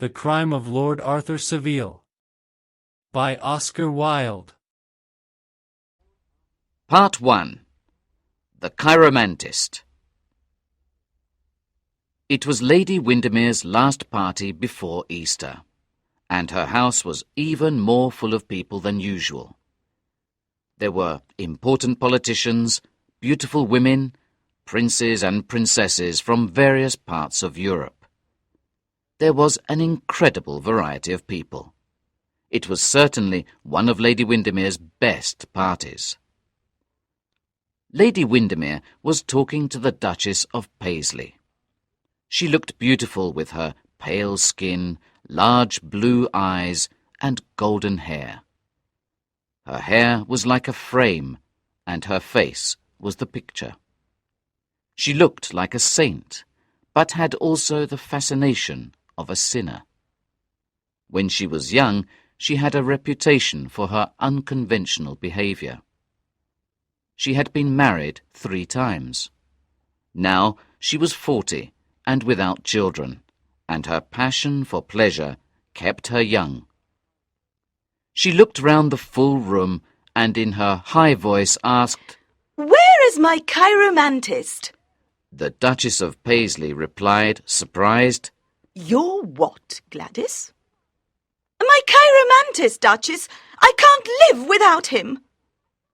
The Crime of Lord Arthur Savile. By Oscar Wilde. Part 1. The Chiromantist. It was Lady Windermere's last party before Easter, and her house was even more full of people than usual. There were important politicians, beautiful women, princes and princesses from various parts of Europe. There was an incredible variety of people. It was certainly one of Lady Windermere's best parties. Lady Windermere was talking to the Duchess of Paisley. She looked beautiful with her pale skin, large blue eyes, and golden hair. Her hair was like a frame, and her face was the picture. She looked like a saint, but had also the fascination of a sinner. When she was young, she had a reputation for her unconventional behavior. She had been married 3 times. Now she was 40 and without children, and her passion for pleasure kept her young. She looked round the full room and in her high voice asked, "Where is my chiromantist?" The Duchess of Paisley replied, surprised, "Your what, Gladys?" "My chiromantist, Duchess. I can't live without him."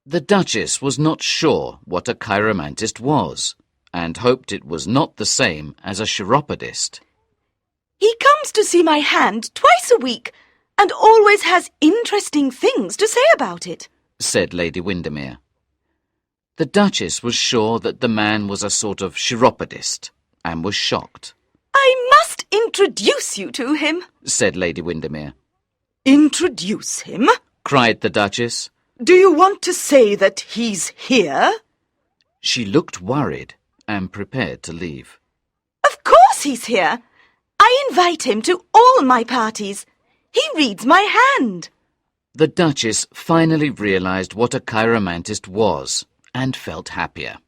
The Duchess was not sure what a chiromantist was, and hoped it was not the same as a chiropodist. "He comes to see my hand twice a week, and always has interesting things to say about it," said Lady Windermere. The Duchess was sure that the man was a sort of chiropodist, and was shocked. "I must introduce you to him," said Lady Windermere. "Introduce him?" cried the Duchess. "Do you want to say that he's here?" She looked worried and prepared to leave. "Of course he's here. I invite him to all my parties. He reads my hand." The Duchess finally realized what a chiromantist was and felt happier.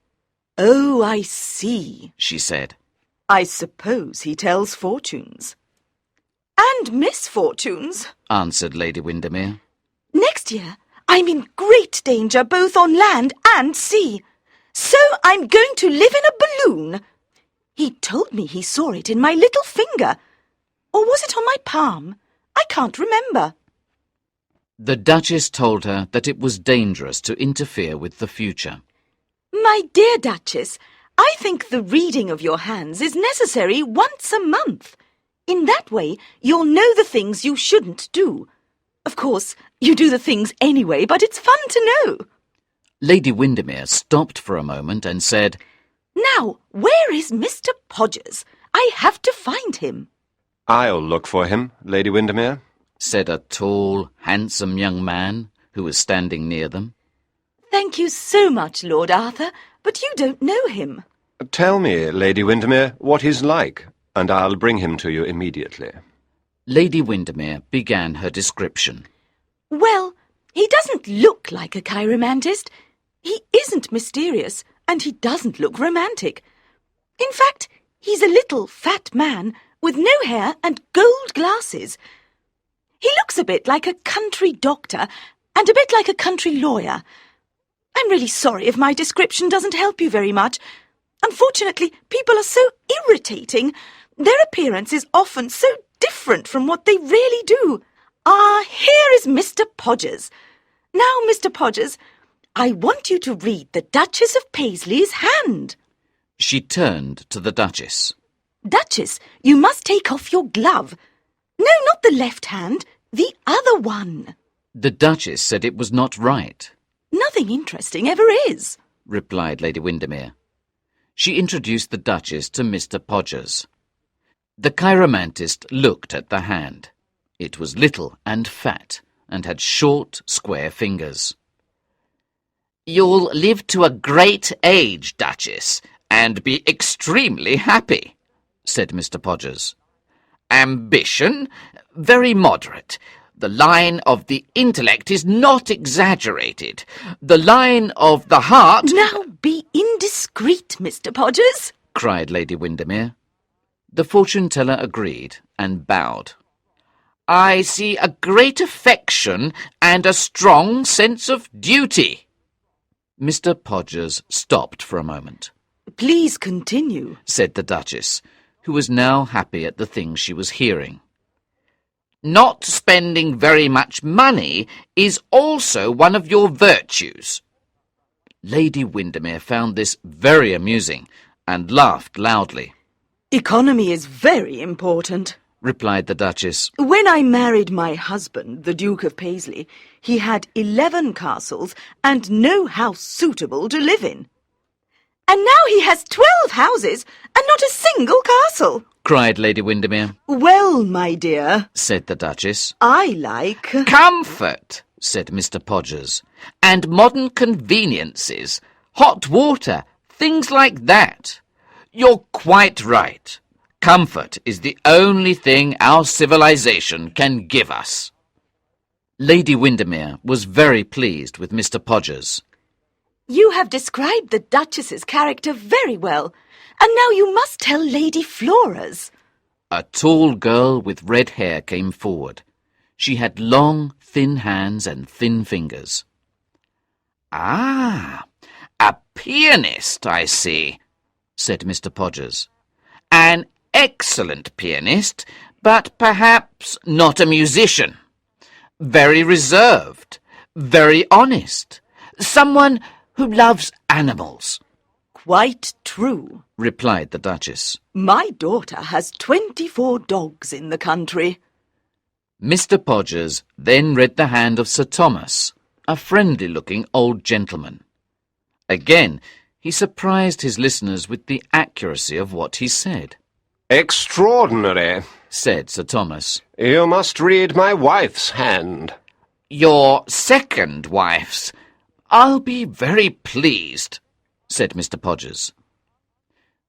"Oh, I see," she said. "I suppose he tells fortunes." "And misfortunes," answered Lady Windermere. "Next year I'm in great danger both on land and sea, so I'm going to live in a balloon. He told me he saw it in my little finger. Or was it on my palm? I can't remember." The Duchess told her that it was dangerous to interfere with the future. "My dear Duchess, I think the reading of your hands is necessary once a month. In that way, you'll know the things you shouldn't do. Of course, you do the things anyway, but it's fun to know." Lady Windermere stopped for a moment and said, "Now, where is Mr. Podgers? I have to find him." "I'll look for him, Lady Windermere," said a tall, handsome young man who was standing near them. "Thank you so much, Lord Arthur, but you don't know him." "Tell me, Lady Windermere, what he's like, and I'll bring him to you immediately." Lady Windermere began her description. "Well, he doesn't look like a chiromantist. He isn't mysterious, and he doesn't look romantic. In fact, he's a little fat man with no hair and gold glasses. He looks a bit like a country doctor and a bit like a country lawyer. I'm really sorry if my description doesn't help you very much. Unfortunately, people are so irritating. Their appearance is often so different from what they really do. Here is Mr. Podgers. Now, Mr. Podgers, I want you to read the Duchess of Paisley's hand." She turned to the Duchess. "Duchess, you must take off your glove. No, not the left hand, the other one." The Duchess said it was not right. "Nothing interesting ever is," replied Lady Windermere. She introduced the Duchess to Mr. Podgers. The chiromantist looked at the hand. It was little and fat, and had short, square fingers. "You'll live to a great age, Duchess, and be extremely happy," said Mr. Podgers. "Ambition? Very moderate. The line of the intellect is not exaggerated. The line of the heart—" "Now be indiscreet, Mr. Podgers," cried Lady Windermere. The fortune-teller agreed and bowed. I see a great affection and a strong sense of duty. Mr. Podgers stopped for a moment. Please continue, said the Duchess, who was now happy at the things she was hearing. Not spending very much money is also one of your virtues. Lady Windermere found this very amusing and laughed loudly. Economy is very important, replied the Duchess. When I married my husband, the Duke of Paisley, he had 11 castles and no house suitable to live in. And now he has 12 houses and not a single castle, cried Lady Windermere. Well, my dear, said the Duchess, I like comfort, said Mr. Podgers, and modern conveniences, hot water, things like that. You're quite right. Comfort is the only thing our civilization can give us. Lady Windermere was very pleased with Mr. Podgers. You have described the Duchess's character very well, and now you must tell Lady Flora's. A tall girl with red hair came forward. She had long, thin hands and thin fingers. Ah, a pianist, I see, said Mr. Podgers. An excellent pianist, but perhaps not a musician. Very reserved, very honest. Someone who loves animals. Quite true, replied the Duchess. My daughter has 24 dogs in the country. Mr. Podgers then read the hand of Sir Thomas, a friendly-looking old gentleman. Again, he surprised his listeners with the accuracy of what he said. Extraordinary, said Sir Thomas. You must read my wife's hand. Your second wife's. I'll be very pleased, said Mr. Podgers.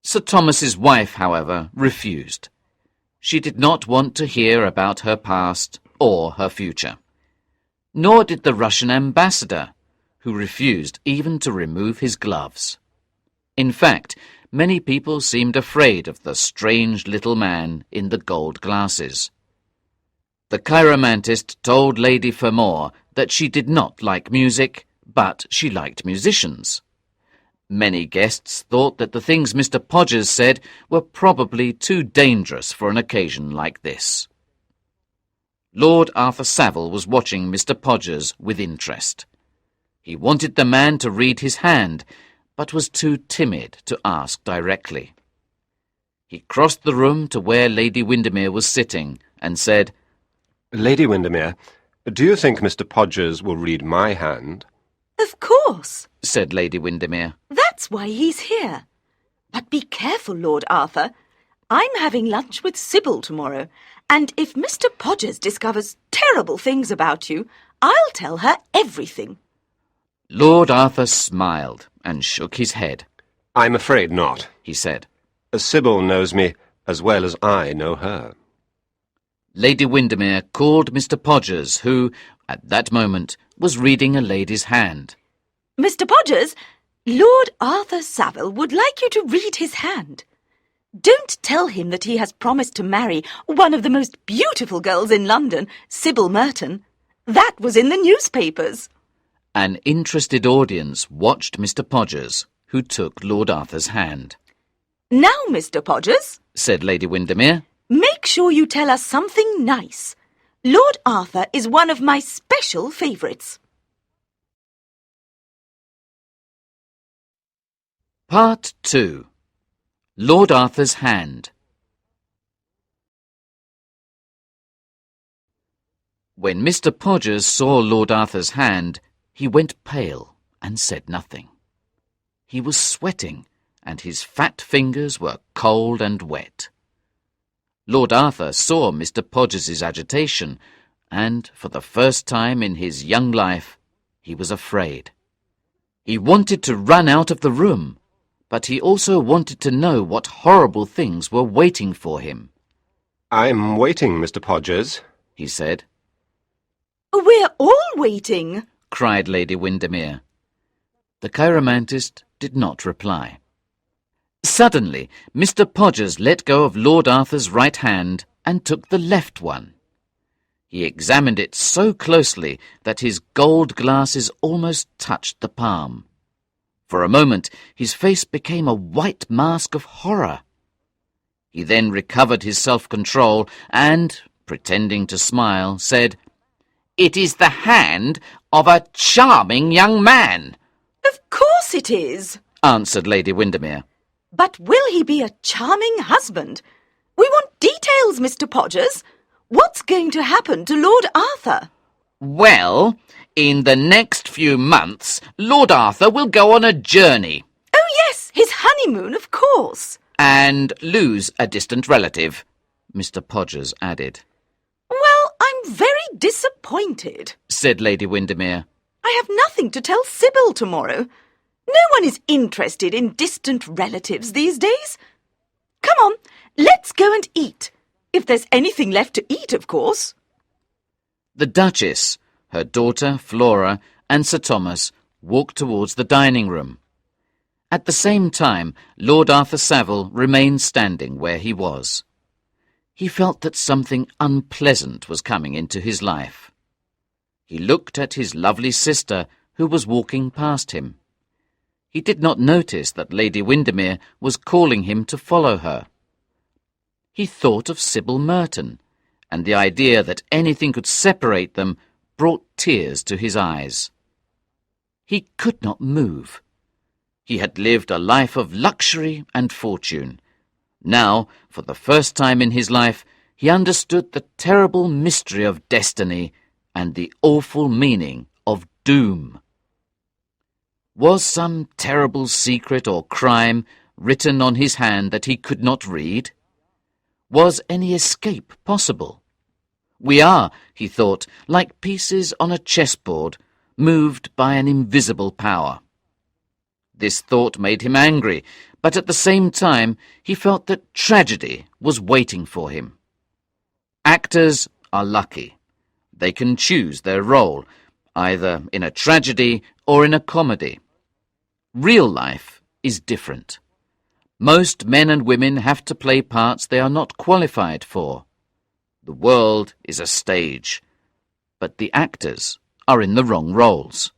Sir Thomas's wife, however, refused. She did not want to hear about her past or her future. Nor did the Russian ambassador, who refused even to remove his gloves. In fact, many people seemed afraid of the strange little man in the gold glasses. The chiromantist told Lady Fermor that she did not like music, but she liked musicians. Many guests thought that the things Mr. Podgers said were probably too dangerous for an occasion like this. Lord Arthur Savile was watching Mr. Podgers with interest. He wanted the man to read his hand, but was too timid to ask directly. He crossed the room to where Lady Windermere was sitting and said, Lady Windermere, do you think Mr. Podgers will read my hand? Of course, said Lady Windermere. That's why he's here. But be careful, Lord Arthur. I'm having lunch with Sybil tomorrow, and if Mr. Podgers discovers terrible things about you, I'll tell her everything. Lord Arthur smiled and shook his head. I'm afraid not, he said. Sybil knows me as well as I know her. Lady Windermere called Mr. Podgers, who, at that moment, was reading a lady's hand. Mr. Podgers, Lord Arthur Savile would like you to read his hand. Don't tell him that he has promised to marry one of the most beautiful girls in London, Sybil Merton. That was in the newspapers. An interested audience watched Mr. Podgers, who took Lord Arthur's hand. Now, Mr. Podgers, said Lady Windermere, make sure you tell us something nice. Lord Arthur is one of my special favourites. Part 2. Lord Arthur's Hand. When Mr. Podgers saw Lord Arthur's hand, he went pale and said nothing. He was sweating, and his fat fingers were cold and wet. Lord Arthur saw Mr. Podgers's agitation, and for the first time in his young life, he was afraid. He wanted to run out of the room, but he also wanted to know what horrible things were waiting for him. I'm waiting, Mr. Podgers, he said. We're all waiting, cried Lady Windermere. The chiromantist did not reply. Suddenly, Mr. Podgers let go of Lord Arthur's right hand and took the left one. He examined it so closely that his gold glasses almost touched the palm. For a moment his face became a white mask of horror. He then recovered his self-control and, pretending to smile, said, "It is the hand of a charming young man." Of course it is, answered Lady Windermere. but will he be a charming husband? We want details, Mr. Podgers. What's going to happen to Lord Arthur? Well, in the next few months, Lord Arthur will go on a journey. Oh yes, his honeymoon, of course. And lose a distant relative, Mr. Podgers added. Well, I'm very disappointed, said Lady Windermere. I have nothing to tell Sybil tomorrow. No one is interested in distant relatives these days. Come on, let's go and eat. If there's anything left to eat, of course. The Duchess, her daughter Flora, and Sir Thomas walked towards the dining room. At the same time, Lord Arthur Savile remained standing where he was. He felt that something unpleasant was coming into his life. He looked at his lovely sister, who was walking past him. He did not notice that Lady Windermere was calling him to follow her. He thought of Sybil Merton, and the idea that anything could separate them brought tears to his eyes. He could not move. He had lived a life of luxury and fortune. Now, for the first time in his life, he understood the terrible mystery of destiny and the awful meaning of doom. Was some terrible secret or crime written on his hand that he could not read? Was any escape possible? We are, he thought, like pieces on a chessboard, moved by an invisible power. This thought made him angry, but at the same time he felt that tragedy was waiting for him. Actors are lucky. They can choose their role, either in a tragedy or in a comedy. Real life is different. Most men and women have to play parts they are not qualified for. The world is a stage, but the actors are in the wrong roles.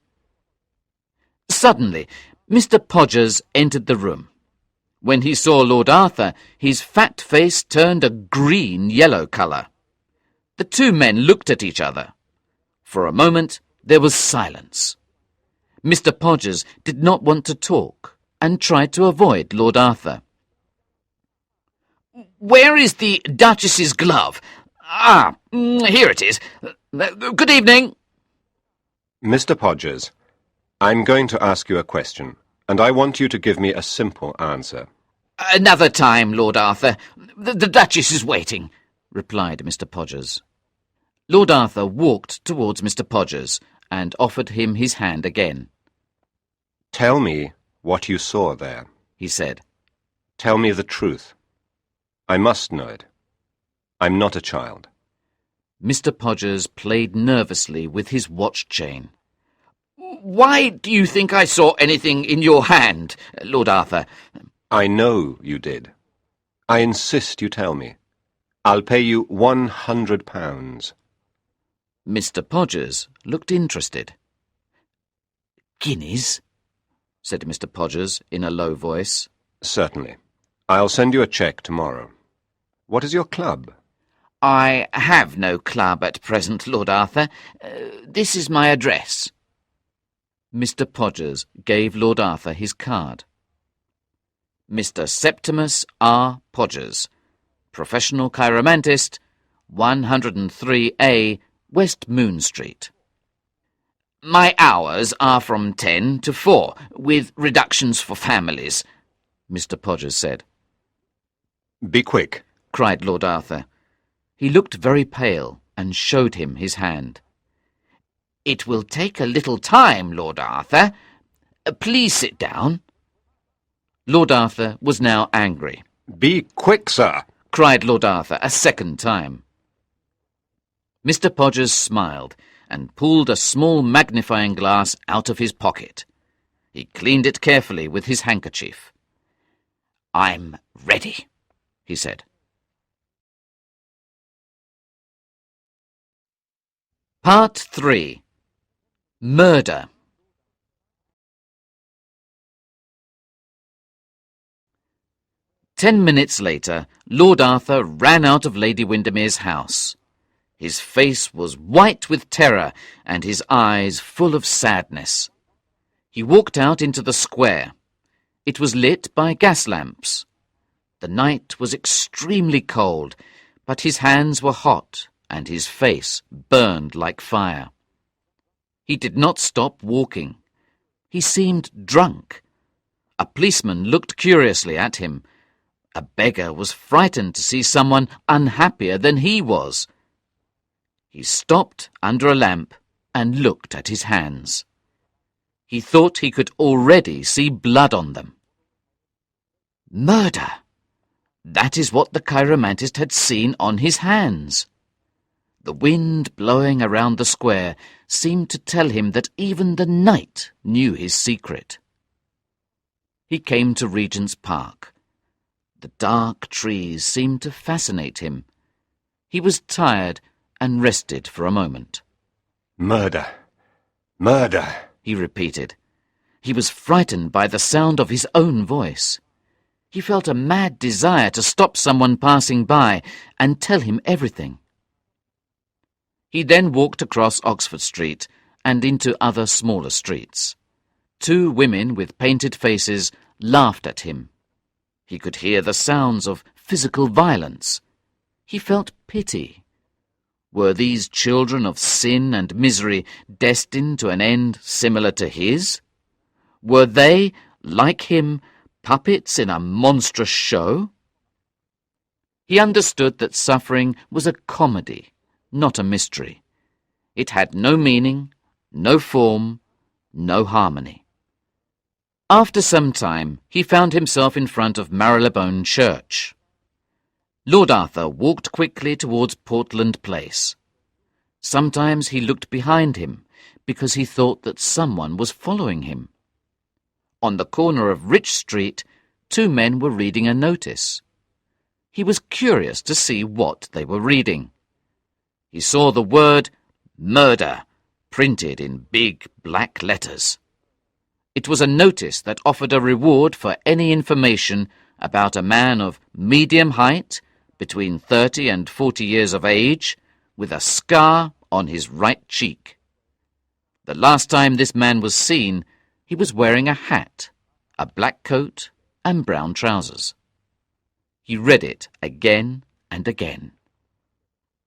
Suddenly, Mr. Podgers entered the room. When he saw Lord Arthur, his fat face turned a green-yellow colour. The two men looked at each other. For a moment, there was silence. Mr. Podgers did not want to talk and tried to avoid Lord Arthur. "Where is the Duchess's glove? Here it is. Good evening." Mr. Podgers, I'm going to ask you a question, and I want you to give me a simple answer. "Another time, Lord Arthur. The Duchess is waiting," replied Mr. Podgers. Lord Arthur walked towards Mr. Podgers and offered him his hand again. Tell me what you saw there, he said. Tell me the truth. I must know it. I'm not a child. Mr. Podgers played nervously with his watch chain. "Why do you think I saw anything in your hand, Lord Arthur?" I know you did. I insist you tell me. I'll pay you £100. Mr. Podgers looked interested. "Guineas?" said Mr. Podgers in a low voice. Certainly. I'll send you a cheque tomorrow. What is your club? "I have no club at present, Lord Arthur. This is my address." Mr. Podgers gave Lord Arthur his card. Mr. Septimus R. Podgers, professional chiromantist, 103A, West Moon Street. "My hours are from 10 to 4, with reductions for families," Mr. Podgers said. Be quick, cried Lord Arthur. He looked very pale and showed him his hand. "It will take a little time, Lord Arthur. Please sit down." Lord Arthur was now angry. Be quick, sir, cried Lord Arthur a second time. Mr. Podgers smiled and pulled a small magnifying glass out of his pocket. He cleaned it carefully with his handkerchief. "I'm ready," he said. Part 3. Murder. "10 minutes later, Lord Arthur ran out of Lady Windermere's house. His face was white with terror and his eyes full of sadness. He walked out into the square. It was lit by gas lamps. The night was extremely cold, but his hands were hot and his face burned like fire. He did not stop walking. He seemed drunk. A policeman looked curiously at him. A beggar was frightened to see someone unhappier than he was. He stopped under a lamp and looked at his hands. He thought he could already see blood on them. Murder! That is what the chiromantist had seen on his hands. The wind blowing around the square seemed to tell him that even the night knew his secret. He came to Regent's Park. The dark trees seemed to fascinate him. He was tired and rested for a moment. Murder! Murder! He repeated. He was frightened by the sound of his own voice. He felt a mad desire to stop someone passing by and tell him everything. He then walked across Oxford Street and into other smaller streets. 2 women with painted faces laughed at him. He could hear the sounds of physical violence. He felt pity. Were these children of sin and misery destined to an end similar to his? Were they, like him, puppets in a monstrous show? He understood that suffering was a comedy, not a mystery. It had no meaning, no form, no harmony. After some time, he found himself in front of Marylebone Church. Lord Arthur walked quickly towards Portland Place. Sometimes he looked behind him, because he thought that someone was following him. On the corner of Rich Street, 2 men were reading a notice. He was curious to see what they were reading. He saw the word murder printed in big black letters. It was a notice that offered a reward for any information about a man of medium height, between 30 and 40 years of age, with a scar on his right cheek. The last time this man was seen, he was wearing a hat, a black coat, and brown trousers. He read it again and again.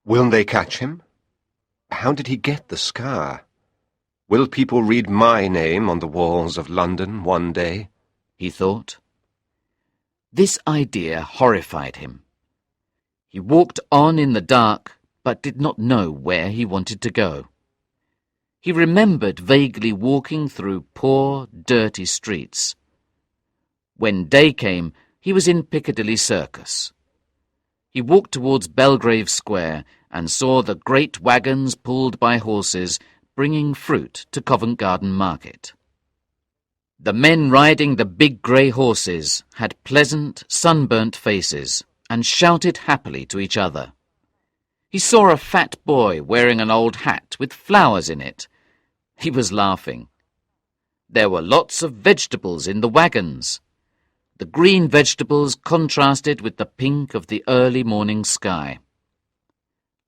Will they catch him? How did he get the scar? Will people read my name on the walls of London one day? He thought. This idea horrified him. He walked on in the dark, but did not know where he wanted to go. He remembered vaguely walking through poor, dirty streets. When day came, he was in Piccadilly Circus. He walked towards Belgrave Square and saw the great wagons pulled by horses bringing fruit to Covent Garden Market. The men riding the big grey horses had pleasant, sunburnt faces and shouted happily to each other. He saw a fat boy wearing an old hat with flowers in it. He was laughing. There were lots of vegetables in the wagons. The green vegetables contrasted with the pink of the early morning sky.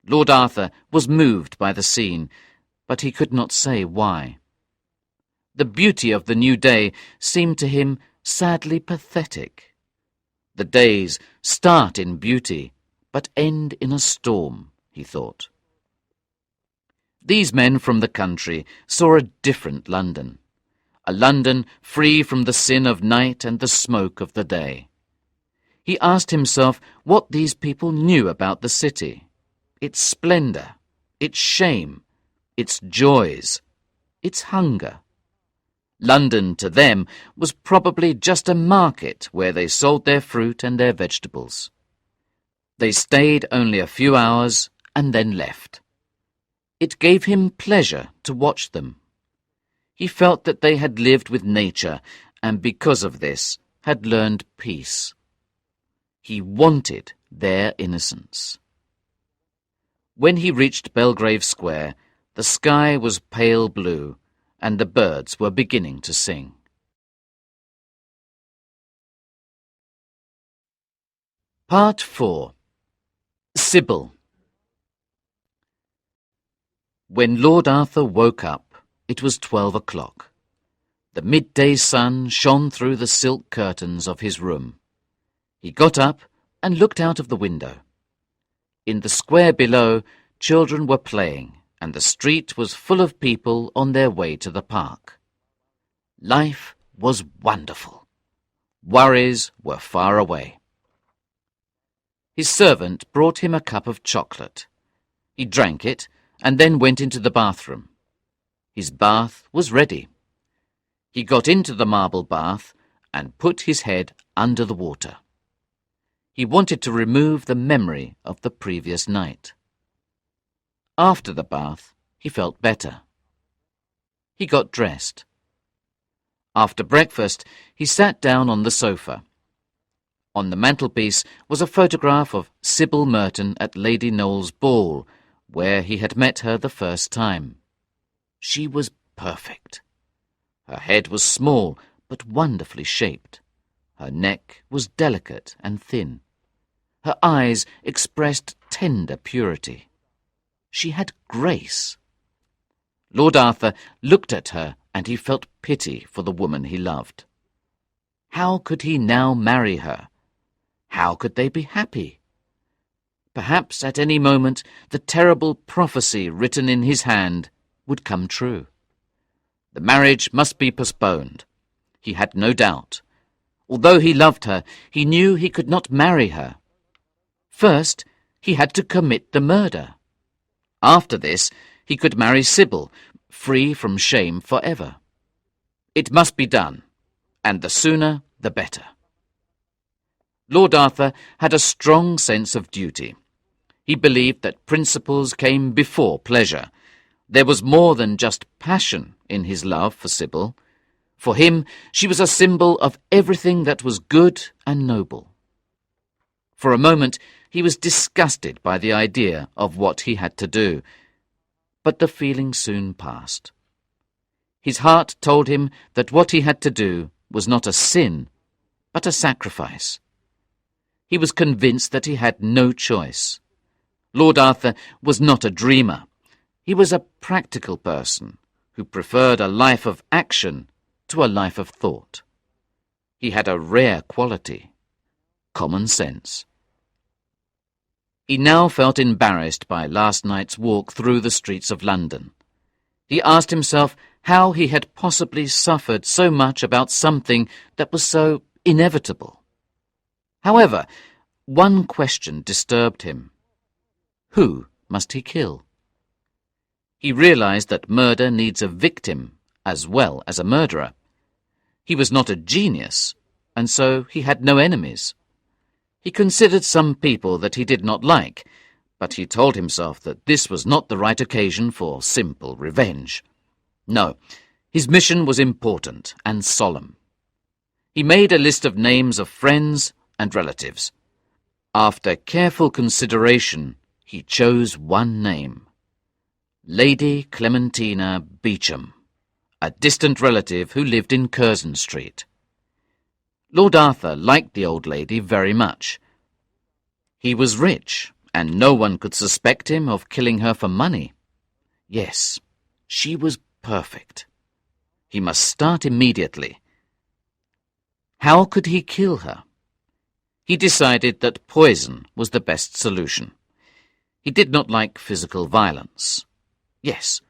Lord Arthur was moved by the scene, but he could not say why. The beauty of the new day seemed to him sadly pathetic. The days start in beauty, but end in a storm, he thought. These men from the country saw a different London, a London free from the sin of night and the smoke of the day. He asked himself what these people knew about the city, its splendour, its shame, its joys, its hunger. London, to them, was probably just a market where they sold their fruit and their vegetables. They stayed only a few hours and then left. It gave him pleasure to watch them. He felt that they had lived with nature and because of this had learned peace. He wanted their innocence. When he reached Belgrave Square, The sky was pale blue, and the birds were beginning to sing. Part 4. Sybil. When Lord Arthur woke up, it was 12 o'clock. The midday sun shone through the silk curtains of his room. He got up and looked out of the window. In the square below, children were playing, and the street was full of people on their way to the park. Life was wonderful. Worries were far away. His servant brought him a cup of chocolate. He drank it and then went into the bathroom. His bath was ready. He got into the marble bath and put his head under the water. He wanted to remove the memory of the previous night. After the bath, he felt better. He got dressed. After breakfast, he sat down on the sofa. On the mantelpiece was a photograph of Sybil Merton at Lady Noel's ball, where he had met her the first time. She was perfect. Her head was small but wonderfully shaped. Her neck was delicate and thin. Her eyes expressed tender purity. She had grace. Lord Arthur looked at her and he felt pity for the woman he loved. How could he now marry her? How could they be happy? Perhaps at any moment the terrible prophecy written in his hand would come true. The marriage must be postponed. He had no doubt. Although he loved her, he knew he could not marry her. First, he had to commit the murder. After this, he could marry Sybil, free from shame forever. It must be done, and the sooner the better. Lord Arthur had a strong sense of duty. He believed that principles came before pleasure. There was more than just passion in his love for Sybil. For him, she was a symbol of everything that was good and noble. For a moment, he was disgusted by the idea of what he had to do, but the feeling soon passed. His heart told him that what he had to do was not a sin, but a sacrifice. He was convinced that he had no choice. Lord Arthur was not a dreamer. He was a practical person who preferred a life of action to a life of thought. He had a rare quality, common sense. He now felt embarrassed by last night's walk through the streets of London. He asked himself how he had possibly suffered so much about something that was so inevitable. However, one question disturbed him. Who must he kill? He realized that murder needs a victim as well as a murderer. He was not a genius, and so he had no enemies. He considered some people that he did not like, but he told himself that this was not the right occasion for simple revenge. No, his mission was important and solemn. He made a list of names of friends and relatives. After careful consideration, he chose one name. Lady Clementina Beauchamp, a distant relative who lived in Curzon Street. Lord Arthur liked the old lady very much. He was rich, and no one could suspect him of killing her for money. Yes, she was perfect. He must start immediately. How could he kill her? He decided that poison was the best solution. He did not like physical violence. Yes,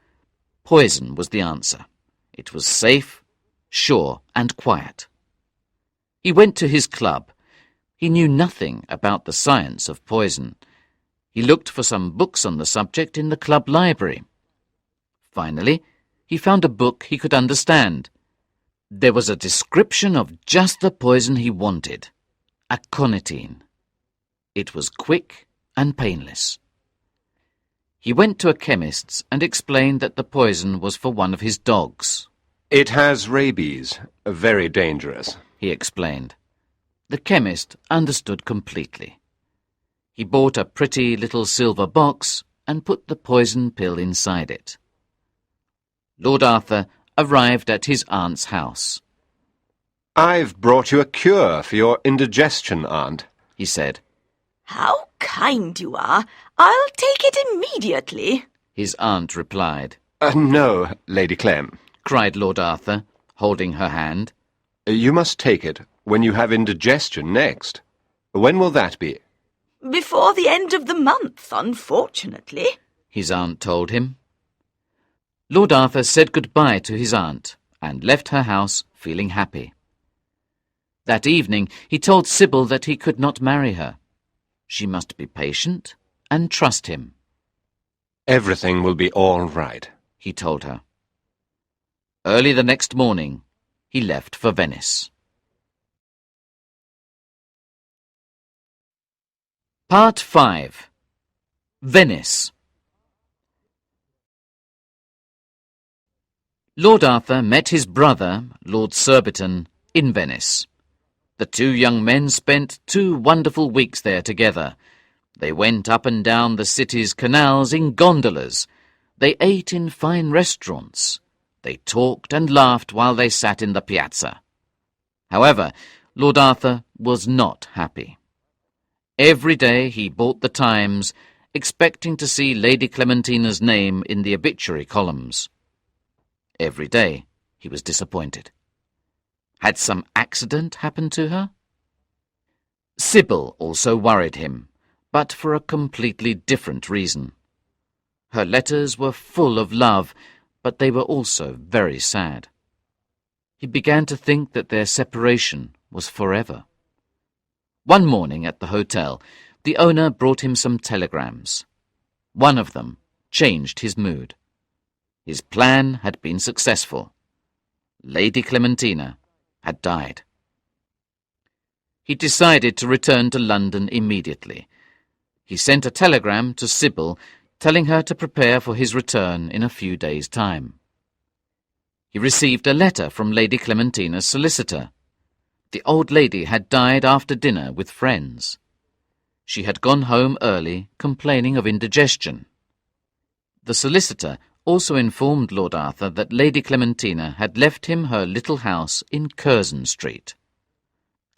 poison was the answer. It was safe, sure, and quiet. He went to his club. He knew nothing about the science of poison. He looked for some books on the subject in the club library. Finally, he found a book he could understand. There was a description of just the poison he wanted, aconitine. It was quick and painless. He went to a chemist's and explained that the poison was for one of his dogs. It has rabies, very dangerous, he explained. The chemist understood completely. He bought a pretty little silver box and put the poison pill inside it. Lord Arthur arrived at his aunt's house. "I've brought you a cure for your indigestion, Aunt," he said. How kind you are. I'll take it immediately. His aunt replied. No, Lady Clem. Cried Lord Arthur, holding her hand. You must take it when you have indigestion next. When will that be? Before the end of the month, unfortunately, his aunt told him. Lord Arthur said goodbye to his aunt and left her house feeling happy. That evening he told Sybil that he could not marry her. She must be patient and trust him. Everything will be all right, he told her. Early the next morning, he left for Venice. Part 5. Venice. Lord Arthur met his brother, Lord Surbiton, in Venice. The two young men spent 2 wonderful weeks there together. They went up and down the city's canals in gondolas. They ate in fine restaurants. They talked and laughed while they sat in the piazza. However, Lord Arthur was not happy. Every day he bought the Times, expecting to see Lady Clementina's name in the obituary columns. Every day he was disappointed. Had some accident happened to her? Sybil also worried him, but for a completely different reason. Her letters were full of love, but they were also very sad. He began to think that their separation was forever. One morning at the hotel, the owner brought him some telegrams. One of them changed his mood. His plan had been successful. Lady Clementina had died. He decided to return to London immediately. He sent a telegram to Sybil telling her to prepare for his return in a few days' time. He received a letter from Lady Clementina's solicitor. The old lady had died after dinner with friends. She had gone home early, complaining of indigestion. The solicitor also informed Lord Arthur that Lady Clementina had left him her little house in Curzon Street.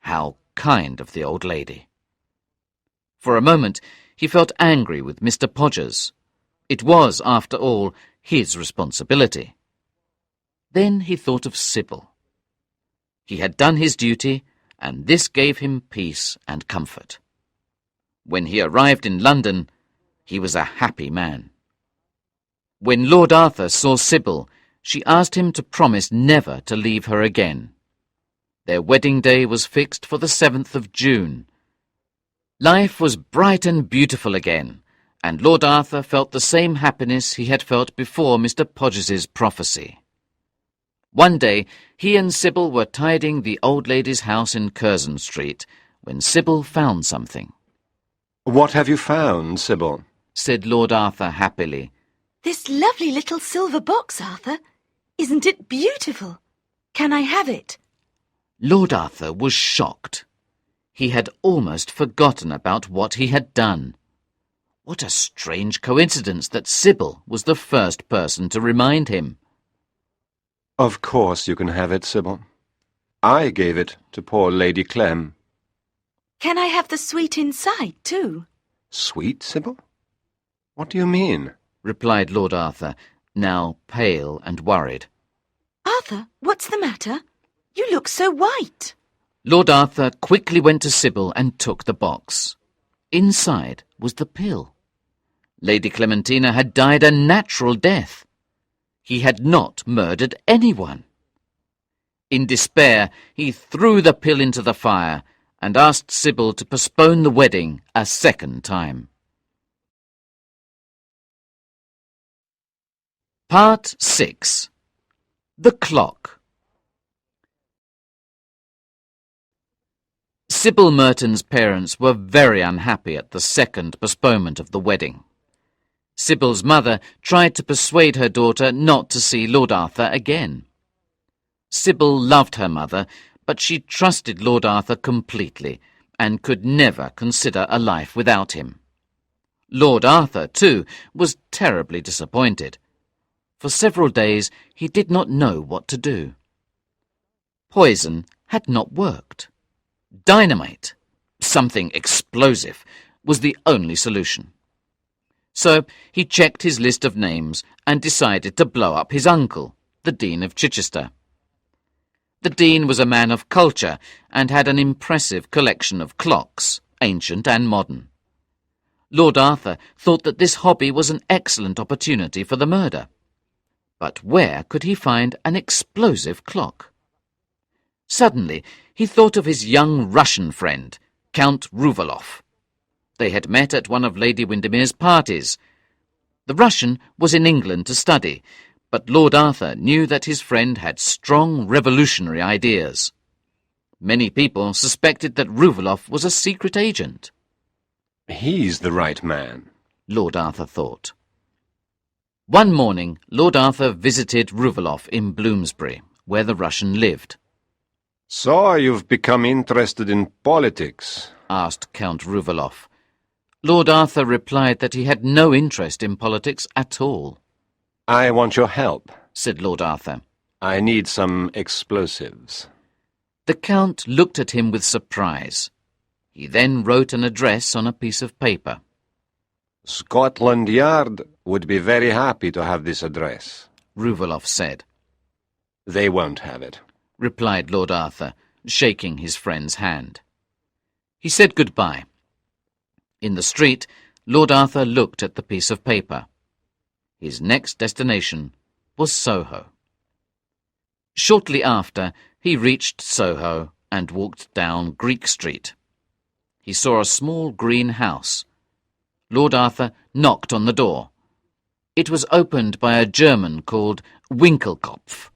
How kind of the old lady! For a moment he felt angry with Mr. Podgers. It was, after all, his responsibility. Then he thought of Sybil. He had done his duty, and this gave him peace and comfort. When he arrived in London, he was a happy man. When Lord Arthur saw Sybil, she asked him to promise never to leave her again. Their wedding day was fixed for the 7th of June. Life was bright and beautiful again, and Lord Arthur felt the same happiness he had felt before Mr. Podgers's prophecy. One day he and Sybil were tidying the old lady's house in Curzon Street when Sybil found something. "What have you found, Sybil?" said Lord Arthur happily. This lovely little silver box, Arthur. Isn't it beautiful? Can I have it? Lord Arthur was shocked. He had almost forgotten about what he had done. What a strange coincidence that Sybil was the first person to remind him. "Of course you can have it, Sybil. I gave it to poor Lady Clem." Can I have the sweet inside, too? "Sweet, Sybil? What do you mean?" replied Lord Arthur, now pale and worried. Arthur, what's the matter? You look so white. Lord Arthur quickly went to Sybil and took the box. Inside was the pill. Lady Clementina had died a natural death. He had not murdered anyone. In despair, he threw the pill into the fire and asked Sybil to postpone the wedding a second time. Part 6. The Clock. Sybil Merton's parents were very unhappy at the second postponement of the wedding. Sybil's mother tried to persuade her daughter not to see Lord Arthur again. Sybil loved her mother, but she trusted Lord Arthur completely and could never consider a life without him. Lord Arthur, too, was terribly disappointed. For several days he did not know what to do. Poison had not worked. Dynamite, something explosive, was the only solution. So he checked his list of names and decided to blow up his uncle, the Dean of Chichester. The Dean was a man of culture and had an impressive collection of clocks, ancient and modern. Lord Arthur thought that this hobby was an excellent opportunity for the murder. But where could he find an explosive clock? Suddenly he thought of his young Russian friend, Count Rouvaloff. They had met at one of Lady Windermere's parties. The Russian was in England to study, but Lord Arthur knew that his friend had strong revolutionary ideas. Many people suspected that Rouvaloff was a secret agent. He's the right man, Lord Arthur thought. One morning, Lord Arthur visited Rouvaloff in Bloomsbury, where the Russian lived. So you've become interested in politics? Asked Count Rouvaloff. Lord Arthur replied that he had no interest in politics at all. I want your help, said Lord Arthur. I need some explosives. The Count looked at him with surprise. He then wrote an address on a piece of paper. Scotland Yard would be very happy to have this address, Rouvaloff said. They won't have it, replied Lord Arthur, shaking his friend's hand. He said goodbye. In the street, Lord Arthur looked at the piece of paper. His next destination was Soho. Shortly after, he reached Soho and walked down Greek Street. He saw a small green house. Lord Arthur knocked on the door. It was opened by a German called Winkelkopf.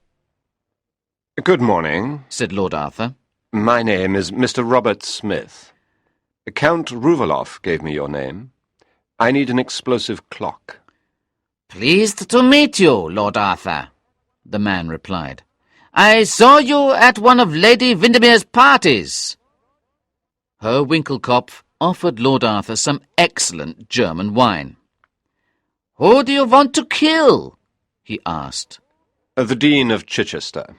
Good morning, said Lord Arthur. My name is Mr. Robert Smith. Count Rouvaloff gave me your name. I need an explosive clock. Pleased to meet you, Lord Arthur, the man replied. I saw you at one of Lady Windermere's parties. Herr Winkelkopf offered Lord Arthur some excellent German wine. Who do you want to kill? He asked. The Dean of Chichester.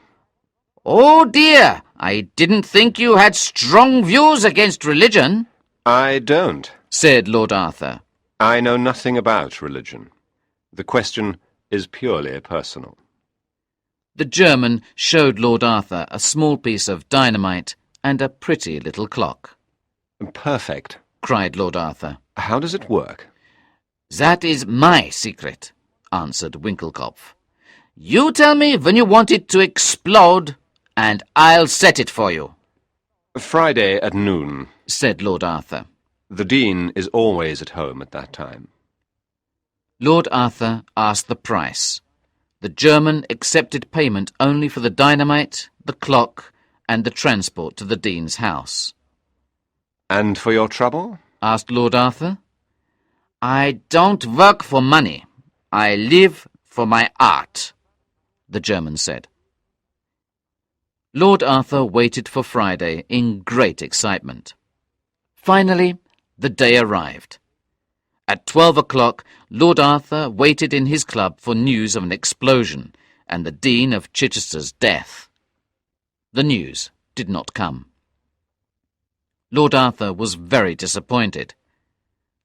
Oh dear, I didn't think you had strong views against religion. I don't, said Lord Arthur. I know nothing about religion. The question is purely personal. The German showed Lord Arthur a small piece of dynamite and a pretty little clock. Perfect, cried Lord Arthur. How does it work? That is my secret, answered Winkelkopf. You tell me when you want it to explode, and I'll set it for you. Friday at noon, said Lord Arthur. The Dean is always at home at that time. Lord Arthur asked the price. The German accepted payment only for the dynamite, the clock, and the transport to the Dean's house. And for your trouble? Asked Lord Arthur. I don't work for money. I live for my art, the German said. Lord Arthur waited for Friday in great excitement. Finally, the day arrived. At 12 o'clock, Lord Arthur waited in his club for news of an explosion and the Dean of Chichester's death. The news did not come. Lord Arthur was very disappointed.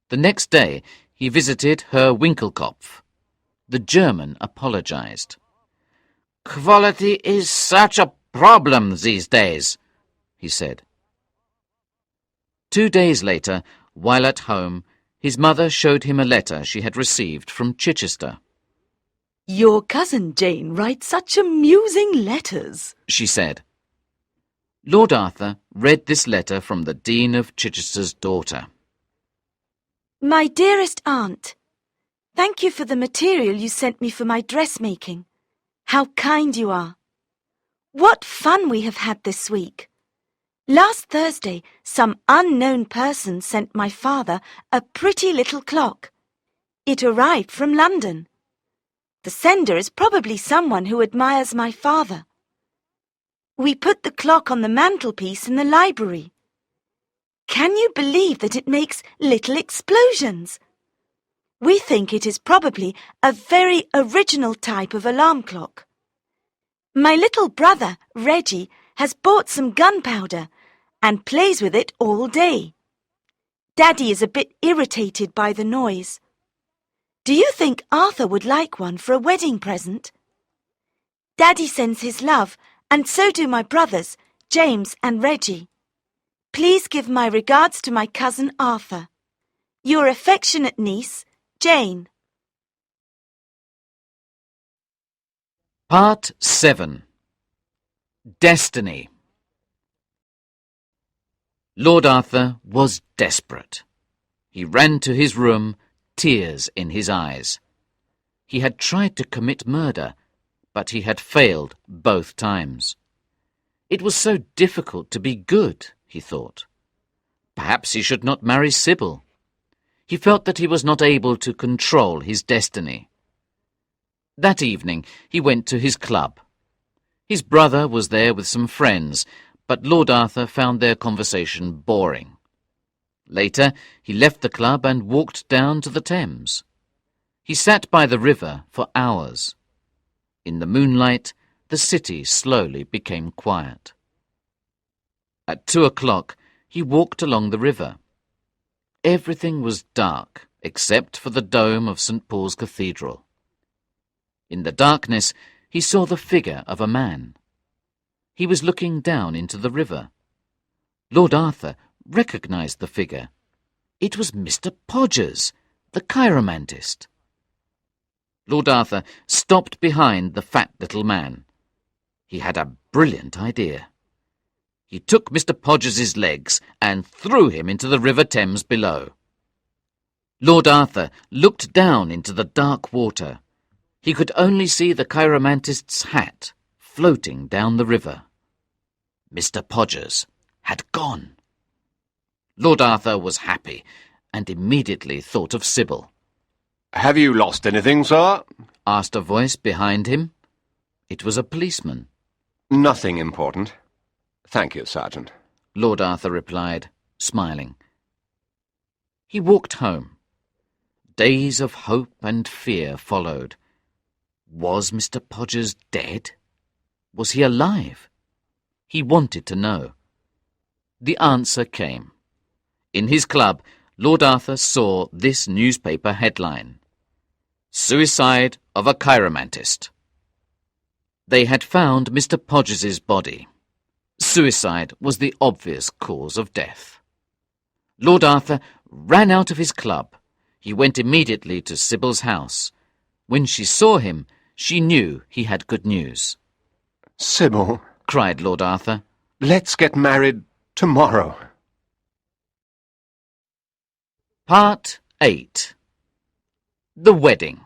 The next day, he visited Herr Winkelkopf. The German apologized. Quality is such a problem these days, he said. 2 days later, while at home, his mother showed him a letter she had received from Chichester. Your cousin Jane writes such amusing letters, she said. Lord Arthur read this letter from the Dean of Chichester's daughter. My dearest aunt, thank you for the material you sent me for my dressmaking. How kind you are. What fun we have had this week. Last Thursday, some unknown person sent my father a pretty little clock. It arrived from London. The sender is probably someone who admires my father. We put the clock on the mantelpiece in the library. Can you believe that it makes little explosions? We think it is probably a very original type of alarm clock. My little brother, Reggie, has bought some gunpowder and plays with it all day. Daddy is a bit irritated by the noise. Do you think Arthur would like one for a wedding present? Daddy sends his love, and so do my brothers, James and Reggie. Please give my regards to my cousin Arthur. Your affectionate niece, Jane. Part 7. Destiny. Lord Arthur was desperate. He ran to his room, tears in his eyes. He had tried to commit murder, but he had failed both times. It was so difficult to be good, he thought. Perhaps he should not marry Sybil. He felt that he was not able to control his destiny. That evening he went to his club. His brother was there with some friends, but Lord Arthur found their conversation boring. Later he left the club and walked down to the Thames. He sat by the river for hours. In the moonlight, the city slowly became quiet. At 2 o'clock, he walked along the river. Everything was dark, except for the dome of St. Paul's Cathedral. In the darkness, he saw the figure of a man. He was looking down into the river. Lord Arthur recognized the figure. It was Mr. Podgers, the chiromantist. Lord Arthur stopped behind the fat little man. He had a brilliant idea. He took Mr. Podgers's legs and threw him into the River Thames below. Lord Arthur looked down into the dark water. He could only see the chiromantist's hat floating down the river. Mr. Podgers had gone. Lord Arthur was happy and immediately thought of Sybil. "Have you lost anything, sir?" asked a voice behind him. It was a policeman. "Nothing important. Thank you, Sergeant." Lord Arthur replied, smiling. He walked home. Days of hope and fear followed. Was Mr. Podgers dead? Was he alive? He wanted to know. The answer came. In his club, Lord Arthur saw this newspaper headline: "Suicide of a chiromantist." They had found Mr. Podgers's body. Suicide was the obvious cause of death. Lord Arthur ran out of his club. He went immediately to Sybil's house. When she saw him, she knew he had good news. "Sybil," cried Lord Arthur, "let's get married tomorrow." Part 8. The Wedding.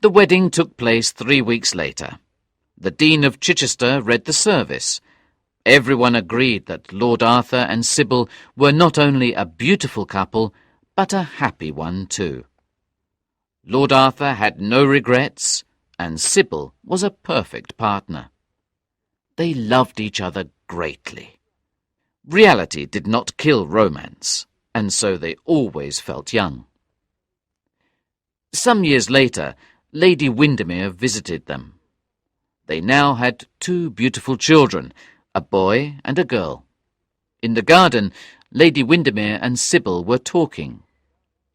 The wedding took place 3 weeks later. The Dean of Chichester read the service. Everyone agreed that Lord Arthur and Sybil were not only a beautiful couple, but a happy one too. Lord Arthur had no regrets, and Sybil was a perfect partner. They loved each other greatly. Reality did not kill romance, and so they always felt young. Some years later, Lady Windermere visited them. They now had 2 beautiful children, a boy and a girl. In the garden, Lady Windermere and Sybil were talking.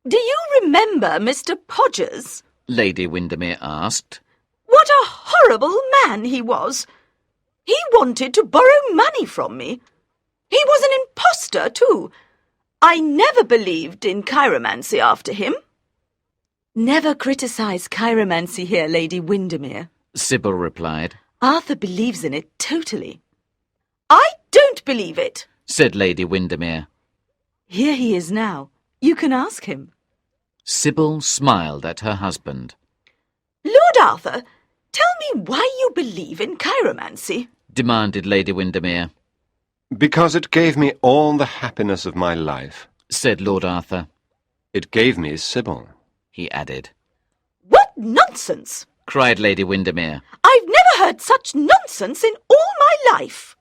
Do you remember Mr. Podgers? Lady Windermere asked. What a horrible man he was! He wanted to borrow money from me. He was an impostor, too. I never believed in chiromancy after him. Never criticize chiromancy here, Lady Windermere, Sybil replied. Arthur believes in it totally. I don't believe it, said Lady Windermere. Here he is now. You can ask him. Sybil smiled at her husband. Lord Arthur, tell me why you believe in chiromancy, demanded Lady Windermere. "Because it gave me all the happiness of my life," said Lord Arthur. "It gave me Sybil," he added. What nonsense! Cried Lady Windermere. I've never heard such nonsense in all my life.